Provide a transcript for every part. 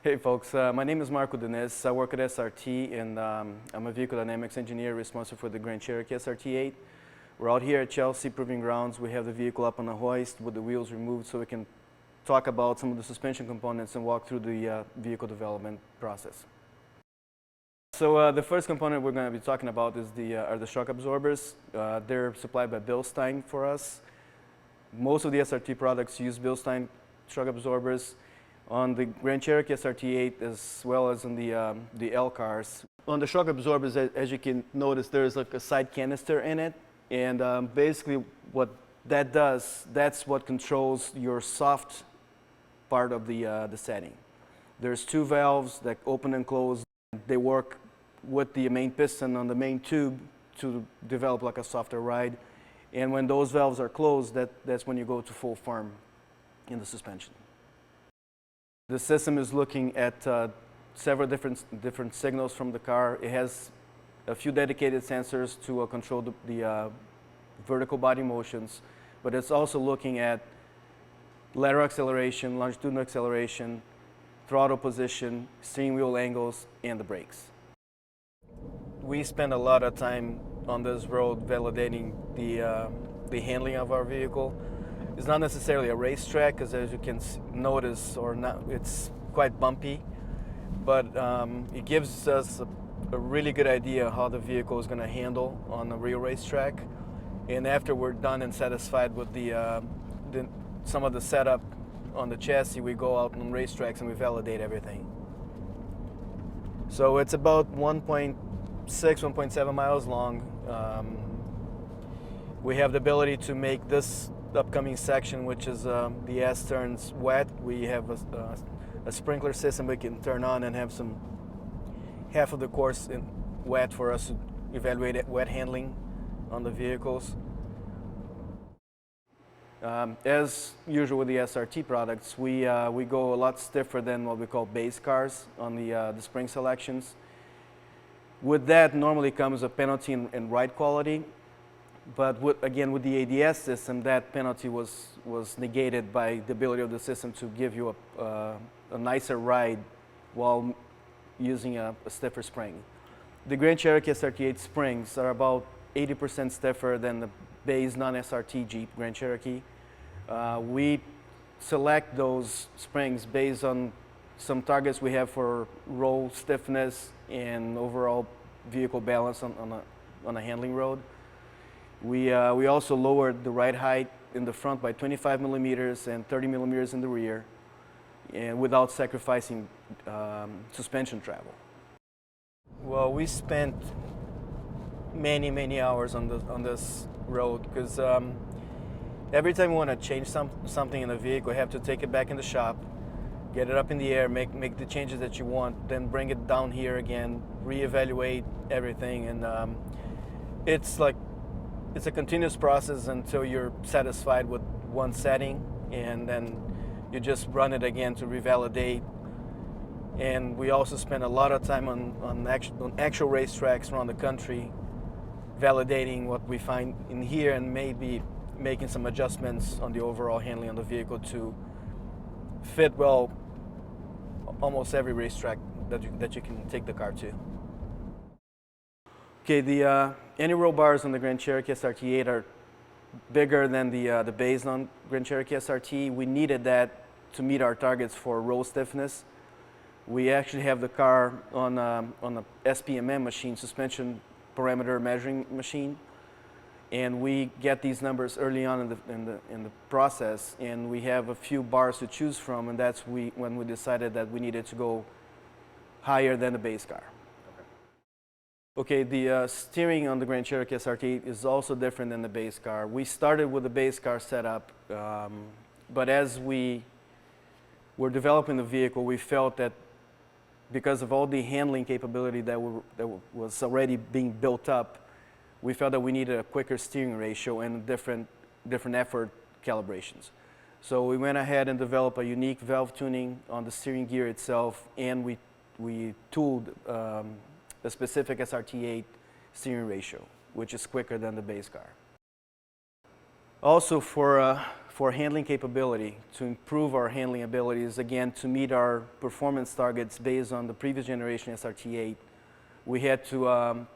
Hey folks, my name is Marco Diniz. I work at SRT and I'm a vehicle dynamics engineer responsible for the Grand Cherokee SRT8. We're out here at Chelsea Proving Grounds. We have the vehicle up on a hoist with the wheels removed so we can talk about some of the suspension components and walk through the vehicle development process. So the first component we're going to be talking about is are the shock absorbers. They're supplied by Bilstein for us. Most of the SRT products use Bilstein shock absorbers. On the Grand Cherokee SRT8 as well as on the L cars. On the shock absorbers, as you can notice, there's like a side canister in it, and basically what that does, that's what controls your soft part of the setting. There's two valves that open and close. They work with the main piston on the main tube to develop like a softer ride, and when those valves are closed, that's when you go to full firm in the suspension. The system is looking at several different signals from the car. It has a few dedicated sensors to control the vertical body motions, but it's also looking at lateral acceleration, longitudinal acceleration, throttle position, steering wheel angles, and the brakes. We spend a lot of time on this road validating the handling of our vehicle. It's not necessarily a racetrack, because as you can notice, it's quite bumpy, but it gives us a really good idea how the vehicle is going to handle on a real racetrack. And after we're done and satisfied with some of the setup on the chassis, we go out on racetracks and we validate everything. So it's about 1.6, 1.7 miles long. We have the ability to make this upcoming section, which is the S turns wet. We have a sprinkler system we can turn on and have half of the course in wet for us to evaluate wet handling on the vehicles. As usual with the SRT products, we go a lot stiffer than what we call base cars on the spring selections. With that normally comes a penalty in ride quality. But again, with the ADS system, that penalty was negated by the ability of the system to give you a nicer ride while using a stiffer spring. The Grand Cherokee SRT8 springs are about 80% stiffer than the base non-SRT Jeep Grand Cherokee. We select those springs based on some targets we have for roll stiffness and overall vehicle balance on a handling road. We also lowered the ride height in the front by 25 millimeters and 30 millimeters in the rear, and without sacrificing suspension travel. Well, we spent many hours on this road, because every time we want to change something in the vehicle, we have to take it back in the shop, get it up in the air, make the changes that you want, then bring it down here again, reevaluate everything, and it's a continuous process until you're satisfied with one setting, and then you just run it again to revalidate. And we also spend a lot of time on actual racetracks around the country, validating what we find in here and maybe making some adjustments on the overall handling of the vehicle to fit well almost every racetrack that you can take the car to. Okay, the anti-roll bars on the Grand Cherokee SRT8 are bigger than the base on Grand Cherokee SRT. We needed that to meet our targets for roll stiffness. We actually have the car on a SPMM machine, suspension parameter measuring machine, and we get these numbers early on in the process, and we have a few bars to choose from, and that's when we decided that we needed to go higher than the base car. Okay, the steering on the Grand Cherokee SRT8 is also different than the base car. We started with the base car setup, but as we were developing the vehicle, we felt that because of all the handling capability that was already being built up, we felt that we needed a quicker steering ratio and different effort calibrations. So we went ahead and developed a unique valve tuning on the steering gear itself, and we tooled a specific SRT8 steering ratio, which is quicker than the base car. Also, for for handling capability, to improve our handling abilities, again, to meet our performance targets based on the previous generation SRT8, we had to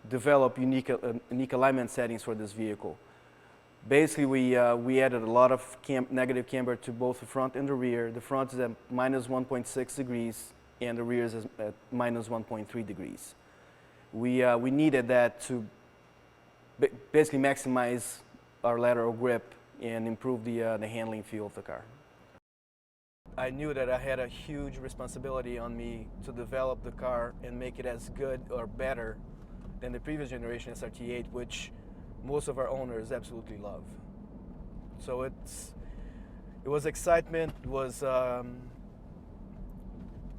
develop unique alignment settings for this vehicle. Basically, we added a lot of negative camber to both the front and the rear. The front is at minus 1.6 degrees, and the rear is at minus 1.3 degrees. We needed that to basically maximize our lateral grip and improve the handling feel of the car. I knew that I had a huge responsibility on me to develop the car and make it as good or better than the previous generation SRT8, which most of our owners absolutely love. So it was excitement, it was a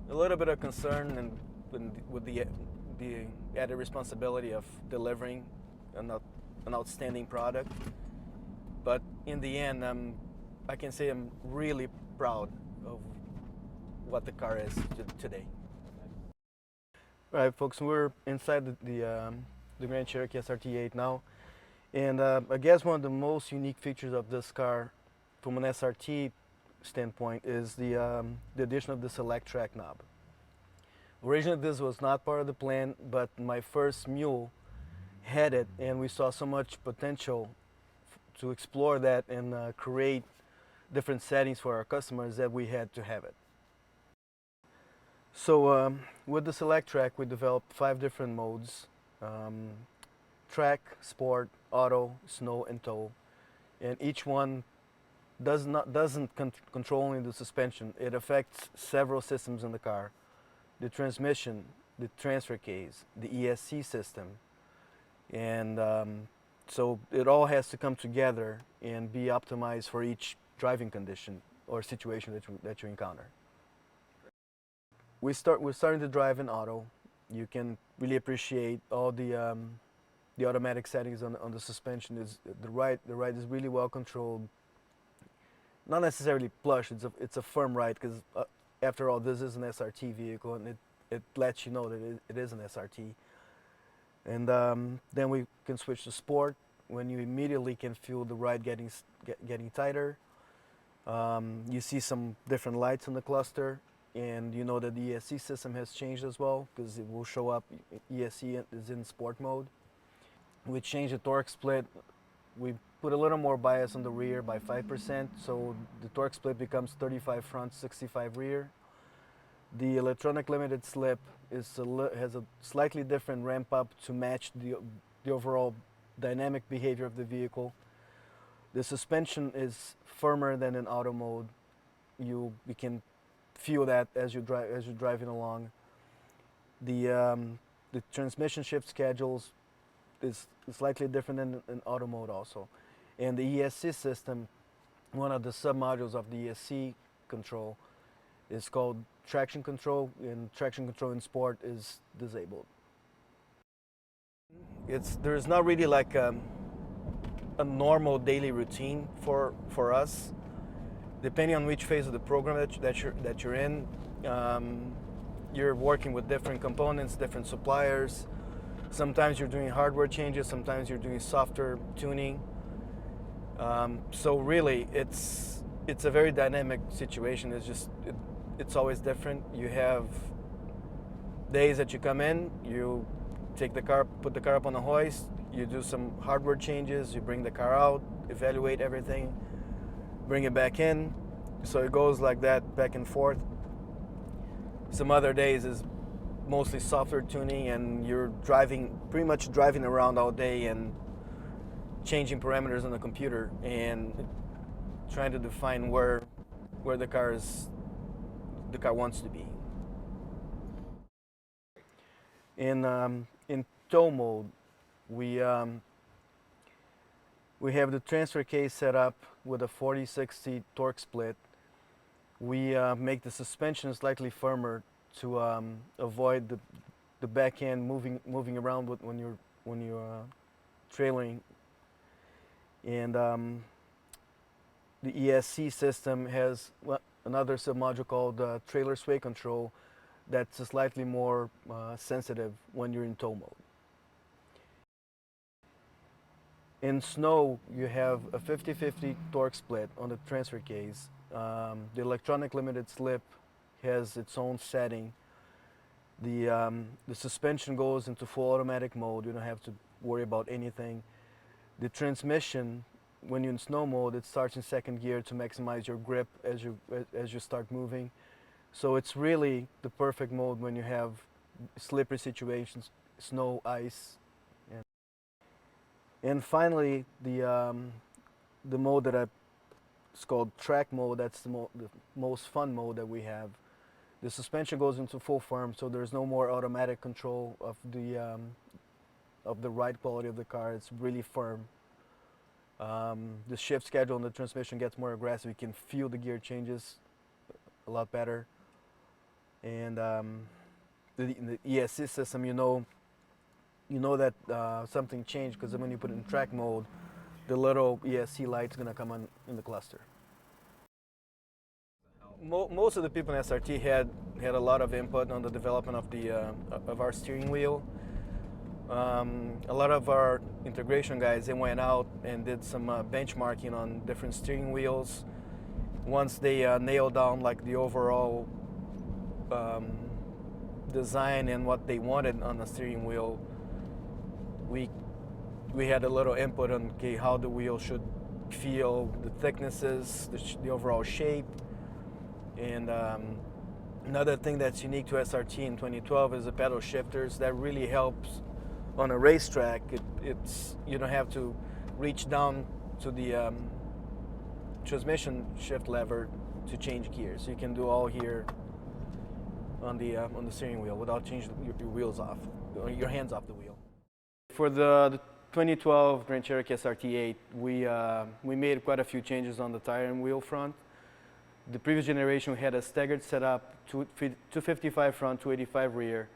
little bit of concern, and with the added responsibility of delivering an outstanding product. But in the end, I can say I'm really proud of what the car is today. All right, folks, we're inside the Grand Cherokee SRT8 now. And I guess one of the most unique features of this car from an SRT standpoint is the addition of the select track knob. Originally this was not part of the plan, but my first mule had it, and we saw so much potential to explore that and create different settings for our customers that we had to have it. So with the select track, we developed 5 different modes: track, sport, auto, snow, and tow. And each one doesn't control only the suspension. It affects several systems in the car: the transmission, the transfer case, the ESC system. And so it all has to come together and be optimized for each driving condition or situation that you encounter. We're starting to drive in auto. You can really appreciate all the automatic settings on the suspension. The ride is really well controlled. Not necessarily plush. It's a firm ride, because after all, this is an SRT vehicle, and it lets you know that it is an SRT. And then we can switch to sport, when you immediately can feel the ride getting tighter. You see some different lights in the cluster, and you know that the ESC system has changed as well, because it will show up ESC is in sport mode. We changed the torque split. We put a little more bias on the rear by 5%, so the torque split becomes 35 front, 65 rear. The electronic limited slip has a slightly different ramp up to match the overall dynamic behavior of the vehicle. The suspension is firmer than in auto mode. You can feel that as you're driving along. The transmission shift schedules is slightly different than in auto mode also. And the ESC system, one of the sub-modules of the ESC control, is called traction control, and traction control in sport is disabled. There's not really like a normal daily routine for us. Depending on which phase of the program that you're in, you're working with different components, different suppliers. Sometimes you're doing hardware changes, sometimes you're doing software tuning. So really, it's a very dynamic situation. It's always different. You have days that you come in, you take the car, put the car up on a hoist, you do some hardware changes, you bring the car out, evaluate everything, bring it back in. So it goes like that, back and forth. Some other days is mostly software tuning, and you're pretty much driving around all day and changing parameters on the computer and trying to define where the car wants to be. In tow mode, we have the transfer case set up with a 40-60 torque split. We make the suspension slightly firmer to avoid the back end moving around when you're trailing. And the ESC system has another submodule called trailer sway control that's slightly more sensitive when you're in tow mode. In snow, you have a 50-50 torque split on the transfer case. The electronic limited slip has its own setting. The suspension goes into full automatic mode. You don't have to worry about anything. The transmission, when you're in snow mode, it starts in second gear to maximize your grip as you start moving. So it's really the perfect mode when you have slippery situations, snow, ice. And finally, the mode it's called track mode. That's the most fun mode that we have. The suspension goes into full firm, so there's no more automatic control of the ride quality of the car. It's really firm. The shift schedule and the transmission gets more aggressive. You can feel the gear changes a lot better. And the ESC system, you know that something changed because when you put it in track mode, the little ESC light's gonna come on in the cluster. Most of the people in SRT had a lot of input on the development of our steering wheel. A lot of our integration guys, they went out and did some benchmarking on different steering wheels. Once they nailed down like the overall design and what they wanted on the steering wheel, we had a little input on how the wheel should feel, the thicknesses, the overall shape. And another thing that's unique to SRT in 2012 is the pedal shifters. That really helps on a racetrack. You don't have to reach down to the transmission shift lever to change gears. You can do all here on the steering wheel without changing your wheels off, your hands off the wheel. For the 2012 Grand Cherokee SRT8, we made quite a few changes on the tire and wheel front. The previous generation we had a staggered setup, 255 front, 285 rear.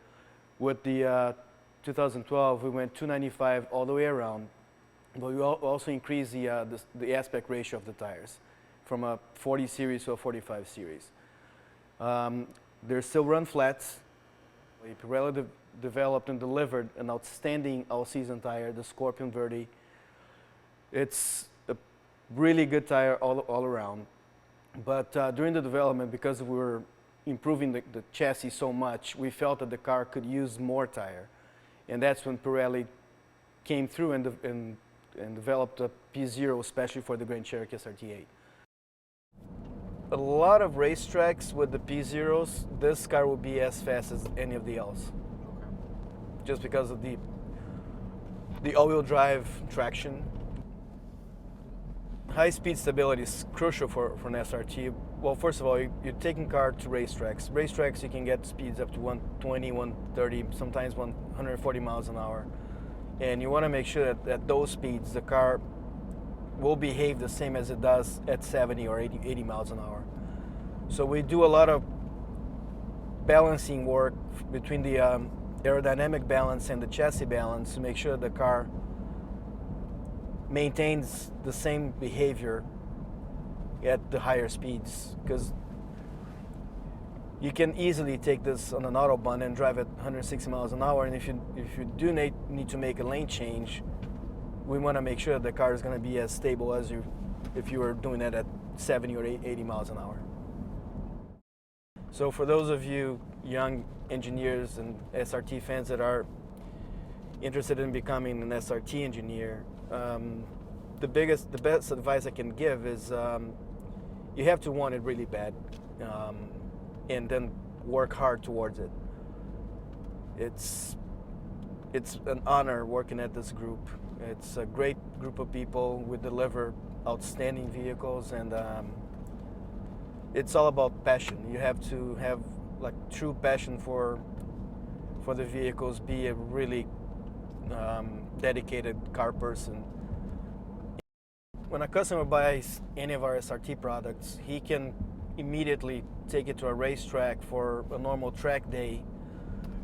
With the 2012, we went 295 all the way around, but we also increased the aspect ratio of the tires from a 40 series to a 45 series. They're still run flats. Pirelli developed and delivered an outstanding all-season tire, the Scorpion Verde. It's a really good tire all around. But during the development, because we were improving the chassis so much, we felt that the car could use more tire. And that's when Pirelli came through and developed a P0 especially for the Grand Cherokee SRT8. A lot of racetracks with the P0s, this car will be as fast as any of the else. Okay. Just because of the all-wheel drive traction. High-speed stability is crucial for an SRT. Well, first of all, you're taking car to racetracks. Racetracks, you can get speeds up to 120, 130, sometimes 140 miles an hour. And you want to make sure that at those speeds, the car will behave the same as it does at 70 or 80 miles an hour. So we do a lot of balancing work between the aerodynamic balance and the chassis balance to make sure the car maintains the same behavior at the higher speeds, because you can easily take this on an autobahn and drive at 160 miles an hour, and if you do need to make a lane change, we want to make sure the car is going to be as stable as if you were doing that at 70 or 80 miles an hour. So for those of you young engineers and SRT fans that are interested in becoming an SRT engineer, the best advice I can give is you have to want it really bad, and then work hard towards it. It's an honor working at this group. It's a great group of people. We deliver outstanding vehicles, and it's all about passion. You have to have like true passion for the vehicles, be a really dedicated car person. When a customer buys any of our SRT products, he can immediately take it to a racetrack for a normal track day,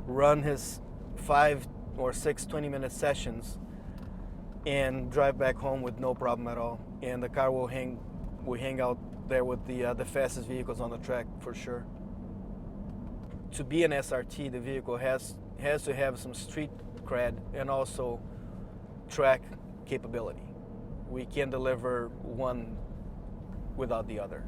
run his 5 or 6 20-minute sessions, and drive back home with no problem at all. And the car will hang out there with the fastest vehicles on the track for sure. To be an SRT, the vehicle has to have some street cred and also track capability. We can't deliver one without the other.